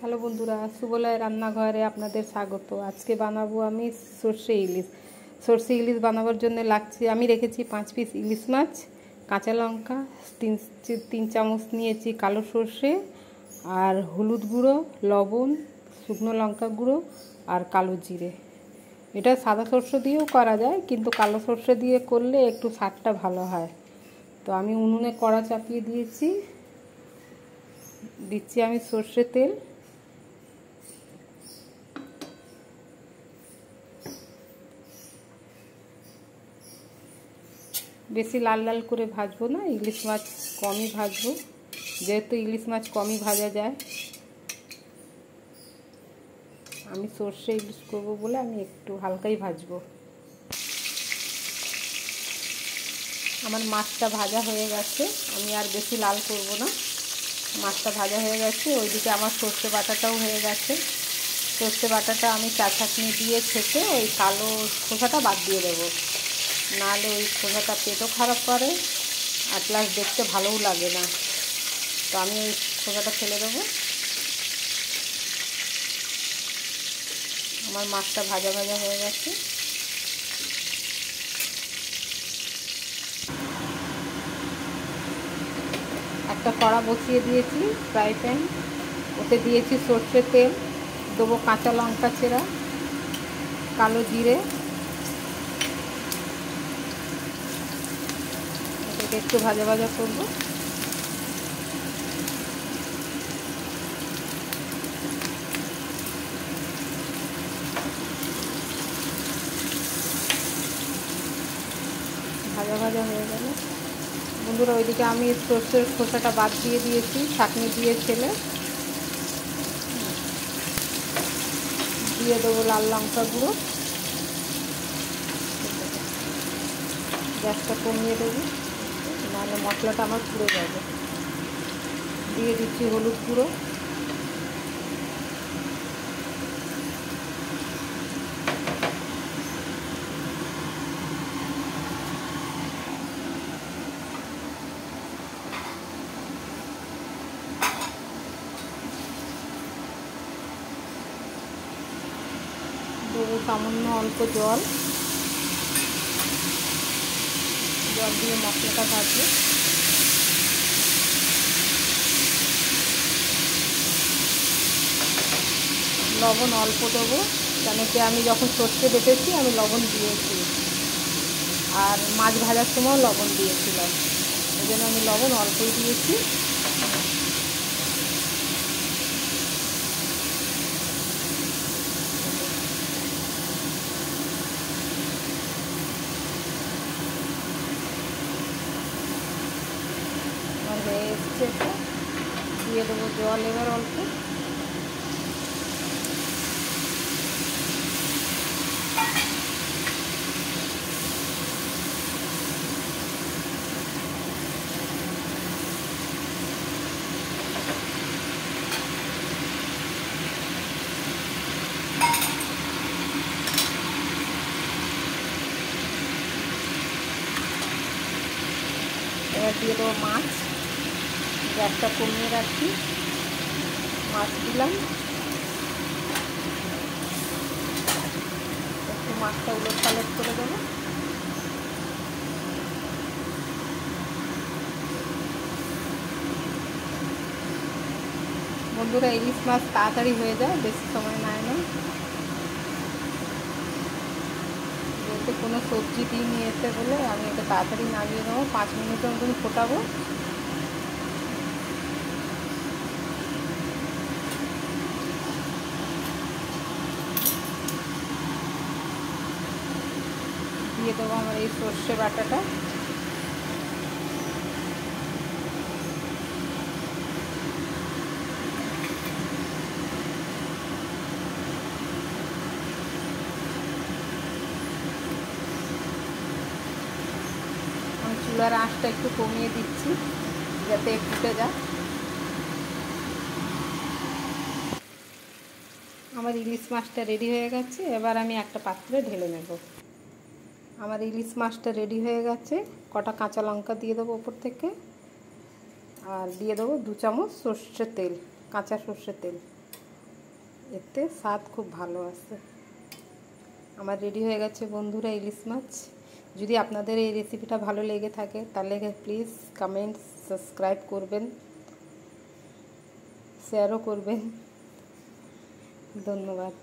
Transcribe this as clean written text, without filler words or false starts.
Hello বন্ধুরা, সুবলয় রান্নাঘরে আপনাদের স্বাগত। আজকে বানাবো আমি সর্ষে ইলিশ। সর্ষে ইলিশ বানাবার জন্য লাগছে, আমি রেখেছি 5 পিস ইলিশ মাছ, কাঁচা লঙ্কা, তিন চামচ নিয়েছি কালো সর্ষে, আর হলুদ গুঁড়ো, লবণ, শুকনো লঙ্কা গুঁড়ো আর কালো জিরে। এটা সাদা সর্ষে দিয়েও করা যায়, কিন্তু কালো সর্ষে দিয়ে করলে একটু স্বাদটা ভালো হয়। তো আমি উনুনে কড়া চাপিয়ে দিচ্ছি আমি সর্ষে তেল। বেশি লাল লাল করে ভাজবো না, ইলিশ মাছ কমই ভাজবো, যেহেতু ইলিশ মাছ কমই ভাজা যায়। আমি সর্ষে ইলিশ করবো বলে আমি একটু হালকাই ভাজবো। আমার মাছটা ভাজা হয়ে গেছে, আমি আর বেশি লাল করব না। মাছটা ভাজা হয়ে গেছে, ওইদিকে আমার সর্ষে বাটাটাও হয়ে গেছে। সর্ষে বাটাটা আমি চাটনি দিয়ে ছেঁকে ওই কালো খোসাটা বাদ দিয়ে দেবো, নাহলে ওই খোসাটা পেটও খারাপ করে আর প্লাস দেখতে ভালোও লাগে না। তো আমি ওই খোসাটা ফেলে দেবো। আমার মাছটা ভাজা ভাজা হয়ে গেছে। একটা কড়া বসিয়ে দিয়েছি, ফ্রাই প্যান, ওতে দিয়েছি সর্ষের তেল, দেবো কাঁচা লঙ্কা চেরা, কালো জিরে, এটাকে একটু ভাজা ভাজা করবো। ভাজা ভাজা হয়ে গেল বন্ধুরা। ওইদিকে আমি সর্ষের খোসাটা বাদ দিয়ে দিয়েছি, ছাঁকনি দিয়ে ছেলে দিয়ে দেবো লাল লঙ্কা গুঁড়ো। গ্যাসটা কমিয়ে দেবো, নাহলে মশলাটা আমার পুড়ে যাবে। দিয়ে দিচ্ছি হলুদ গুঁড়ো, দেবো সামান্য অল্প জল দিয়ে মশলাটা ভাজবো। লবণ অল্প দেবো, কেন কি আমি যখন সর্ষে বেটেছি আমি লবণ দিয়েছি, আর মাছ ভাজার সময় লবণ দিয়েছিলাম, ওই জন্য আমি লবণ অল্পই দিয়েছি। হয়ে এসছে, দিয়ে দেবো জল এবার অল্প। এবার দিয়ে দেবো মাছ, গ্যাসটা কমিয়ে রাখছি, মাছ দিলাম, একটু মাছটা উলট পালট করে দেবো। বন্ধুরা, ইলিশ মাছ তাড়াতাড়ি হয়ে যায়, বেশি সময় নেয় না। যেহেতু কোনো সবজি দিয়ে নিয়েছে বলে আমি এটা তাড়াতাড়ি নামিয়ে নেবো, 5 মিনিটের মতন ফোটাবো। দিয়ে দেবো আমার এই সর্ষে বাটাটা, আমি চুলার আঁচটা একটু কমিয়ে দিচ্ছি যাতে ফুটে যায়। আমার ইলিশ মাছটা রেডি হয়ে গেছে, এবার আমি একটা পাত্রে ঢেলে নেব। আমার ইলিশ মাছটা রেডি হয়ে গেছে, কটা কাঁচা লঙ্কা দিয়ে দেবো ওপর থেকে, আর দিয়ে দেবো 2 চামচ সর্ষের তেল, কাঁচা সর্ষের তেল। এতে স্বাদ খুব ভালো আসে। আমার রেডি হয়ে গেছে বন্ধুরা ইলিশ মাছ। যদি আপনাদের এই রেসিপিটা ভালো লেগে থাকে তাহলে প্লিজ কমেন্ট, সাবস্ক্রাইব করবেন, শেয়ারও করবেন। ধন্যবাদ।